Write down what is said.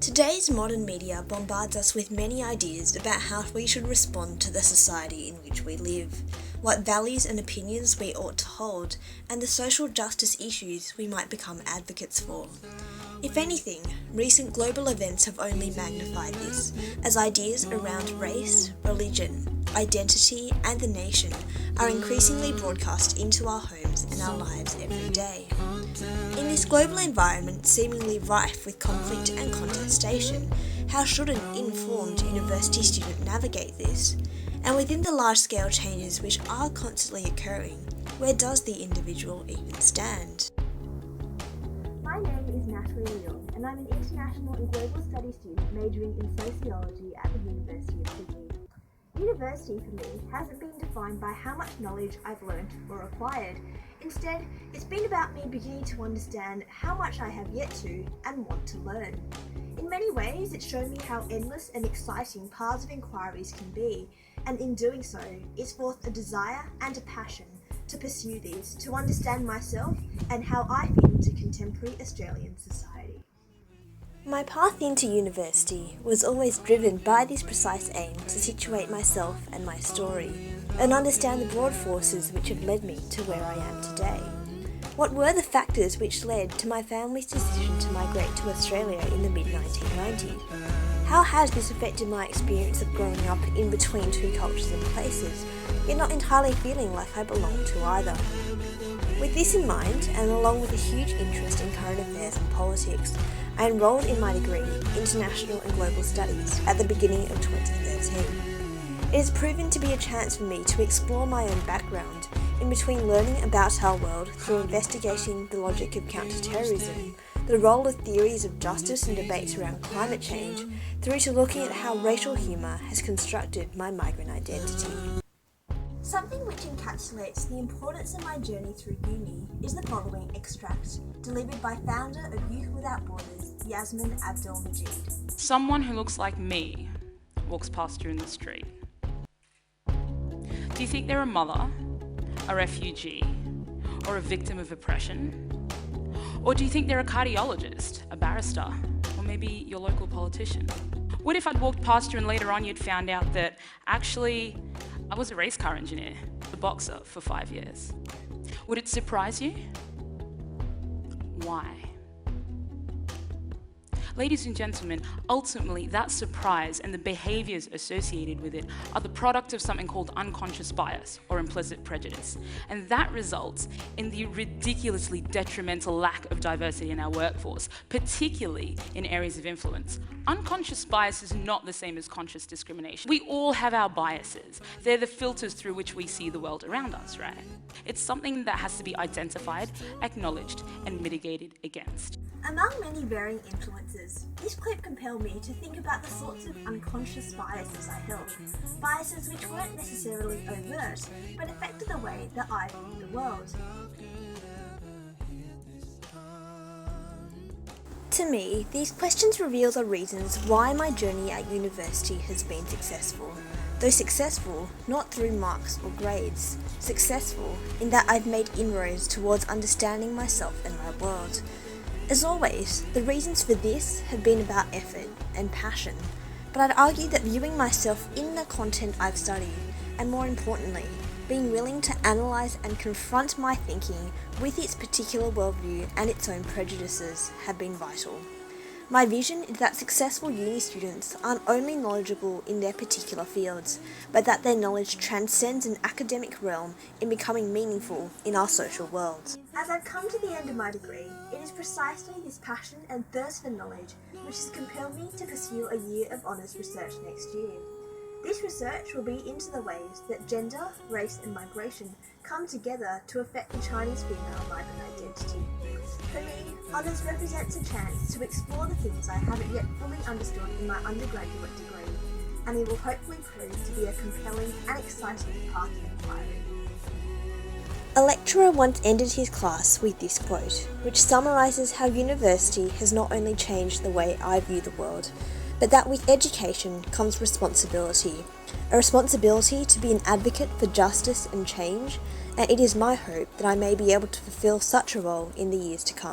Today's modern media bombards us with many ideas about how we should respond to the society in which we live, what values and opinions we ought to hold, and the social justice issues we might become advocates for. If anything, recent global events have only magnified this, as ideas around race, religion, identity, and the nation are increasingly broadcast into our homes and our lives every day. In this global environment seemingly rife with conflict and contestation, how should an informed university student navigate this? And within the large-scale changes which are constantly occurring, where does the individual even stand? My name is Natalie Leung, and I'm an international and global studies student majoring in sociology at the University of Sydney. University for me hasn't been defined by how much knowledge I've learned or acquired. Instead, it's been about me beginning to understand how much I have yet to and want to learn. In many ways, it's shown me how endless and exciting paths of inquiries can be, and in doing so, it's forced a desire and a passion to pursue these, to understand myself and how I fit into contemporary Australian society. My path into university was always driven by this precise aim to situate myself and my story, and understand the broad forces which have led me to where I am today. What were the factors which led to my family's decision to migrate to Australia in the mid-1990s? How has this affected my experience of growing up in between two cultures and places, yet not entirely feeling like I belonged to either? With this in mind, and along with a huge interest in current affairs and politics, I enrolled in my degree, International and Global Studies, at the beginning of 2013. It has proven to be a chance for me to explore my own background, in between learning about our world through investigating the logic of counterterrorism, the role of theories of justice and debates around climate change, through to looking at how racial humour has constructed my migrant identity. Something which encapsulates the importance of my journey through uni is the following extract, delivered by founder of Youth Without Borders, Yasmin Abdel-Majid. Someone who looks like me walks past you in the street. Do you think they're a mother, a refugee, or a victim of oppression? Or do you think they're a cardiologist, a barrister, or maybe your local politician? What if I'd walked past you and later on you'd found out that actually I was a race car engineer, a boxer for 5 years? Would it surprise you? Why? Ladies and gentlemen, ultimately that surprise and the behaviours associated with it are the product of something called unconscious bias or implicit prejudice. And that results in the ridiculously detrimental lack of diversity in our workforce, particularly in areas of influence. Unconscious bias is not the same as conscious discrimination. We all have our biases. They're the filters through which we see the world around us, right? It's something that has to be identified, acknowledged, and mitigated against. Among many varying influences, this clip compelled me to think about the sorts of unconscious biases I held. Biases which weren't necessarily overt, but affected the way that I viewed the world. To me, these questions reveal the reasons why my journey at university has been successful. Though successful, not through marks or grades. Successful in that I've made inroads towards understanding myself and my world. As always, the reasons for this have been about effort and passion, but I'd argue that viewing myself in the content I've studied, and more importantly, being willing to analyse and confront my thinking with its particular worldview and its own prejudices have been vital. My vision is that successful uni students aren't only knowledgeable in their particular fields, but that their knowledge transcends an academic realm in becoming meaningful in our social world. As I've come to the end of my degree, it is precisely this passion and thirst for knowledge which has compelled me to pursue a year of honours research next year. This research will be into the ways that gender, race and migration come together to affect the Chinese female migrant identity. For me, honours represents a chance to explore the things I haven't yet fully understood in my undergraduate degree, and it will hopefully prove to be a compelling and exciting path of inquiry. A lecturer once ended his class with this quote, which summarises how university has not only changed the way I view the world, but that with education comes responsibility. A responsibility to be an advocate for justice and change, and it is my hope that I may be able to fulfil such a role in the years to come.